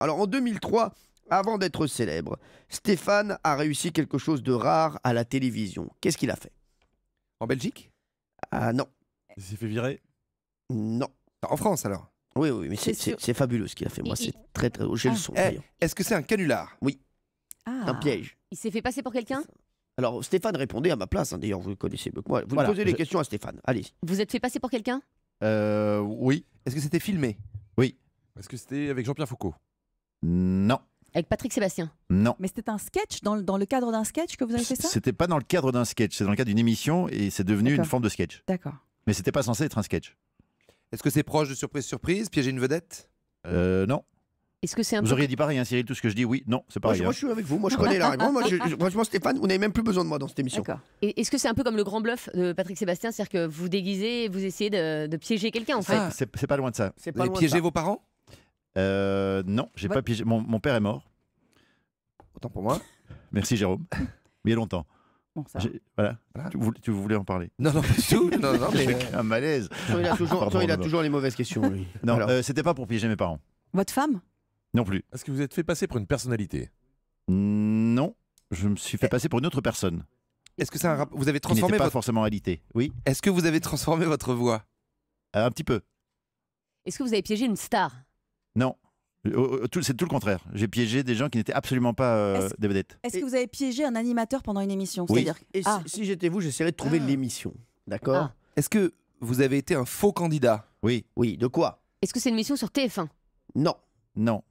Alors en 2003, avant d'être célèbre, Stéphane a réussi quelque chose de rare à la télévision. Qu'est-ce qu'il a fait? En Belgique? Ah non, Il s'est fait virer. non. En France alors? Oui, oui, mais C'est sûr. c'est fabuleux ce qu'il a fait. Moi, Il- c'est très, très... J'ai le son, Eh, d'ailleurs. est-ce que c'est un canular? Ah. Un piège. Il s'est fait passer pour quelqu'un? Alors, Stéphane répondait à ma place. Hein. D'ailleurs, vous le connaissez mieux que moi. Vous Voilà, posez les questions à Stéphane. Allez. Vous êtes fait passer pour quelqu'un? Oui. Est-ce que c'était filmé? Est-ce que c'était avec Jean-Pierre Foucault? Non, Avec Patrick Sébastien? non. Mais c'était un sketch, dans le cadre d'un sketch que vous avez fait ça? C'était pas dans le cadre d'un sketch, c'est dans le cadre d'une émission et c'est devenu une D'accord. forme de sketch. D'accord. Mais c'était pas censé être un sketch. Est-ce que c'est proche de surprise surprise, piéger une vedette? Non. Est-ce que c'est un Vous peu... auriez dit pareil, hein, Cyril, tout ce que je dis, oui, non, c'est Moi, pareil. je suis avec vous. Moi, je connais la réponse. Moi, franchement, Stéphane, vous n'avez même plus besoin de moi dans cette émission. D'accord. Et est-ce que c'est un peu comme le grand bluff de Patrick Sébastien, c'est-à-dire que vous déguisez et vous essayez de piéger quelqu'un en fait? Ah. C'est pas loin de ça. C'est Vous pas avez loin de piégé ça. vos parents? Non, j'ai pas piégé. Mon père est mort. Autant pour moi. Merci Jérôme. Bien longtemps. Bon, ça va. Voilà. Voilà. Tu voulais en parler? Non, non, pas du tout. Non, non, mais Un malaise. Toi, il a toujours, Pardon, toi, il a d'abord. toujours les mauvaises questions, lui. Non, Alors, c'était pas pour piéger mes parents. Votre femme? Non plus. Est-ce que vous êtes fait passer pour une personnalité? Non, je me suis fait passer pour une autre personne est-ce que c'est un vous avez qui n'était transformé pas votre... forcément alité. Oui, Est-ce que vous avez transformé votre voix? un petit peu. Est-ce que vous avez piégé une star? Non. C'est tout le contraire. J'ai piégé des gens qui n'étaient absolument pas Est-ce- des vedettes. Est-ce que vous avez piégé un animateur pendant une émission? Oui. C'est-à-dire et Ah. si j'étais vous, j'essaierais de trouver l'émission. D'accord? Ah. Est-ce que vous avez été un faux candidat? Oui, Oui, de quoi? Est-ce que c'est une mission sur TF1? Non. non.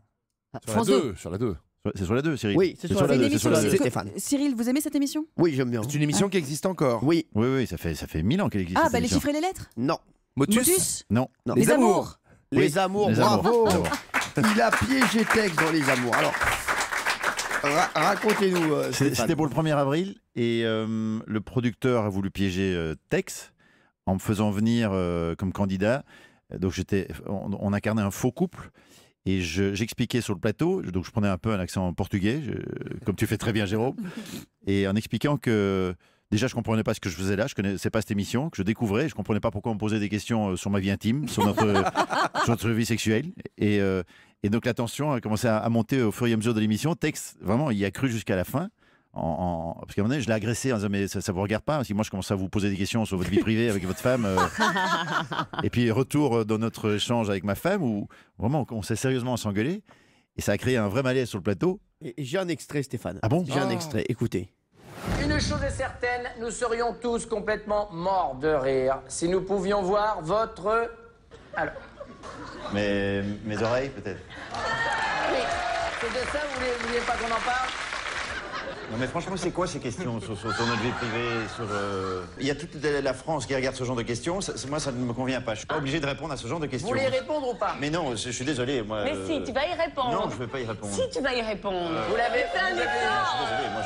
France 2? Sur la 2. C'est sur la 2, Cyril. Oui, c'est sur la la deux, deux, c'est sur la deux. deux. que- Stéphane. Cyril, vous aimez cette émission? Oui, j'aime bien. C'est une émission qui existe encore. Oui, Oui, oui, ça fait 1000 ans qu'elle existe. Ah, cette bah les émission. chiffres et les lettres? non. Motus? Motus? Non. Non. Les amours? Les amours, Les bravo. amours. Il a piégé Tex dans les amours. Alors, racontez-nous. Stéphane. C'était pour le 1er avril et le producteur a voulu piéger Tex en me faisant venir comme candidat. Donc on incarnait un faux couple et j'expliquais sur le plateau, donc je prenais un peu un accent portugais, comme tu fais très bien Jérôme, et en expliquant que déjà je comprenais pas ce que je faisais là, je connaissais pas cette émission, que je découvrais, je comprenais pas pourquoi on me posait des questions sur ma vie intime, sur notre vie sexuelle, et donc la tension a commencé à monter au fur et à mesure de l'émission. Tex, vraiment, il y a cru jusqu'à la fin. Parce qu'à un moment donné, je l'ai agressé en disant mais ça vous regarde pas, parce que moi je commence à vous poser des questions sur votre vie privée avec votre femme. Et puis retour dans notre échange avec ma femme où vraiment on s'est sérieusement s'engueulé et ça a créé un vrai malaise sur le plateau. Et j'ai un extrait, Stéphane. Ah bon? J'ai un Oh. extrait, écoutez. Une chose est certaine, nous serions tous complètement morts de rire si nous pouvions voir votre... Alors, Mais mes oreilles peut-être. oui, c'est de ça, vous vouliez pas qu'on en parle? Non mais franchement c'est quoi ces questions sur notre vie privée sur, Il y a toute la France qui regarde ce genre de questions, moi ça ne me convient pas, je suis pas obligé de répondre à ce genre de Vous questions. voulez y répondre ou pas? Mais non, je suis désolé moi. Mais si, tu vas y répondre. Non, je ne veux pas y répondre. Si, tu vas y répondre. Vous l'avez fait, un vous avez- effort. Je suis désolé, moi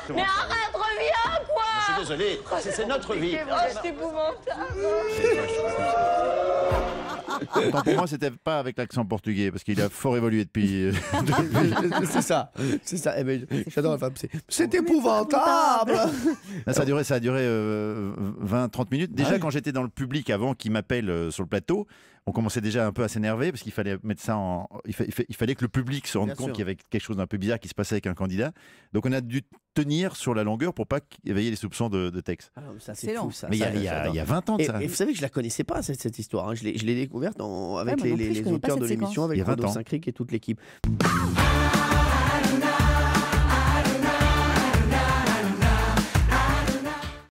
je... Mais arrête, reviens, quoi. Je suis désolé, c'est notre vie. Oh, c'est épouvantable. Autant pour moi, c'était pas avec l'accent portugais, parce qu'il a fort évolué depuis. C'est ça, c'est ça. Eh ben, j'adore la femme. C'est épouvantable. Là, ça a duré 20-30 minutes. Déjà, Ah ouais. quand j'étais dans le public, avant qu'il m'appelle sur le plateau, on commençait déjà un peu à s'énerver, parce qu'il fallait mettre ça en. Il fallait que le public se rende Bien compte sûr. qu'il y avait quelque chose d'un peu bizarre qui se passait avec un candidat. Donc, on a dû tenir sur la longueur pour pas éveiller les soupçons de texte. Ah, ça, c'est Excellent. fou, ça. Mais il y Ça, a j'adore. 20 ans de Et, ça. et vous savez que je la connaissais pas cette histoire. Hein. Je l'ai découverte avec moi non plus, je les connais pas auteurs cette de l'émission, séquence. avec Il y a 20 Renaud ans. Saint-Cric et toute l'équipe.